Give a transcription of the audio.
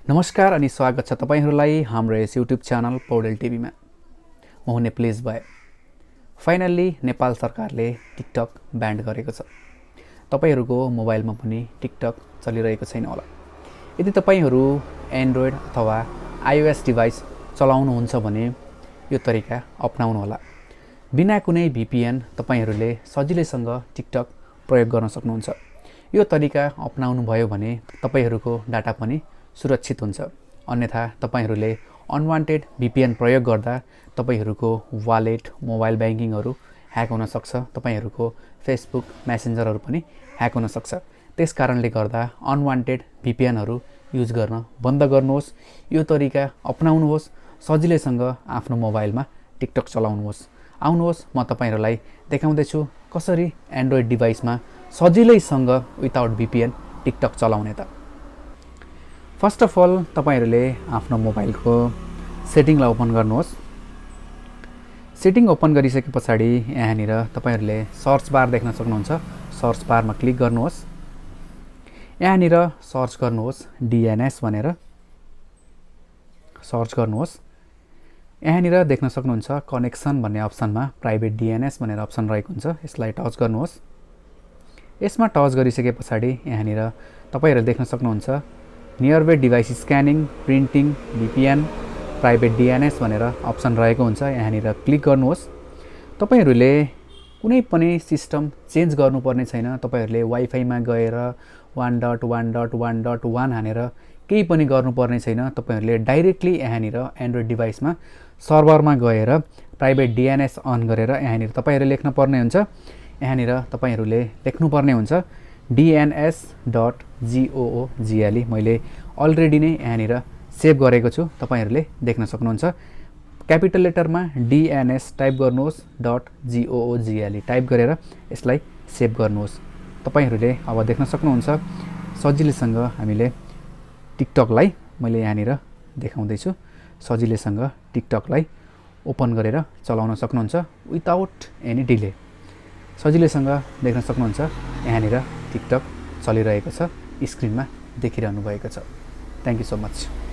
नमस्कार अनि स्वागत छ तपाईहरुलाई हाम्रो यस YouTube च्यानल पौडेल टिभीमा। म हुँ नेपालीज भए। फाइनल्ली नेपाल सरकारले टिकटक ब्यान्ड गरेको छ। तपाईहरुको मोबाइलमा पनि टिकटक चलिरहेको छैन होला। यदि तपाईहरु एन्ड्रोइड अथवा iOS डिभाइस चलाउनुहुन्छ भने यो तरिका अपनाउनु होला। बिना कुनै VPN तपाईहरुले सजिलैसँग टिकटक प्रयोग गर्न सक्नुहुन्छ। यो तरिका अपनाउनु भयो भने तपाईहरुको डाटा पनि सुरक्षित हुन्छ। अन्यथा तपाईहरुले अनवान्टेड VPN प्रयोग गर्दा तपाईहरुको वालेट, मोबाइल बैंकिङहरु ह्याक हुन सक्छ। तपाईहरुको फेसबुक, मेसेन्जरहरु पनि ह्याक हुन सक्छ। त्यसकारणले गर्दा अनवान्टेड VPNहरु युज गर्न बन्द गर्नुहोस्। यो तरिका अपनाउनुहोस्। सजिलैसँग आफ्नो मोबाइलमा टिकटक चलाउनुहोस्। आउनुहोस् म तपाईहरुलाई देखाउँदै छु कसरी एन्ड्रोइड डिभाइसमा सजिलैसँग विदाउट VPN टिकटक चलाउने त। फर्स्ट अफ अल तपाईहरुले आफ्नो मोबाइलको सेटिङलाई ओपन गर्नुहोस्। सेटिङ ओपन गरिसकेपछि यहाँनिर तपाईहरुले सर्च बार देख्न सक्नुहुन्छ। सर्च बारमा क्लिक गर्नुहोस्। यहाँनिर सर्च गर्नुहोस् DNS भनेर सर्च गर्नुहोस्। यहाँनिर देख्न सक्नुहुन्छ कनेक्सन भन्ने अप्सनमा प्राइभेट DNS भनेर अप्सन रहेको हुन्छ। यसलाई टच गर्नुहोस्। यसमा टच गरिसकेपछि यहाँनिर तपाईहरुले देख्न सक्नुहुन्छ nearby device scanning, printing, VPN, private DNS भनेर अप्सन रहेको हुन्छ। यहाँनिर क्लिक गर्नुहोस्। तपाईहरुले कुनै पनि सिस्टम चेन्ज गर्नुपर्ने छैन। तपाईहरुले वाइफाईमा गएर 1.1.1.1 हानेर केही पनि गर्नुपर्ने छैन। तपाईहरुले डाइरेक्टली यहाँनिर एन्ड्रोइड डिभाइसमा सर्भरमा गएर प्राइभेट DNS अन गरेर यहाँनिर तपाईहरुले लेख्न पर्ने हुन्छ। यहाँनिर तपाईहरुले लेख्नुपर्ने हुन्छ DNS.google। मैले अलरेडी नै यहाँनिर सेभ गरेको छु। तपाईहरुले देख्न सक्नुहुन्छ। क्यापिटल लेटरमा DNS टाइप गर्नुहोस् .google टाइप गरेर यसलाई सेभ गर्नुहोस्। तपाईहरुले अब देख्न सक्नुहुन्छ सजिलैसँग हामीले टिकटकलाई मैले यहाँनिर देखाउँदै छु। सजिलैसँग टिकटकलाई ओपन गरेर चलाउन सक्नुहुन्छ विदाउट एनी डिले। सजिलैसँग देख्न सक्नुहुन्छ यहाँनिर टिकटक चलिरहेको छ। स्क्रिनमा देखिरहनु भएको छ। Thank you so much.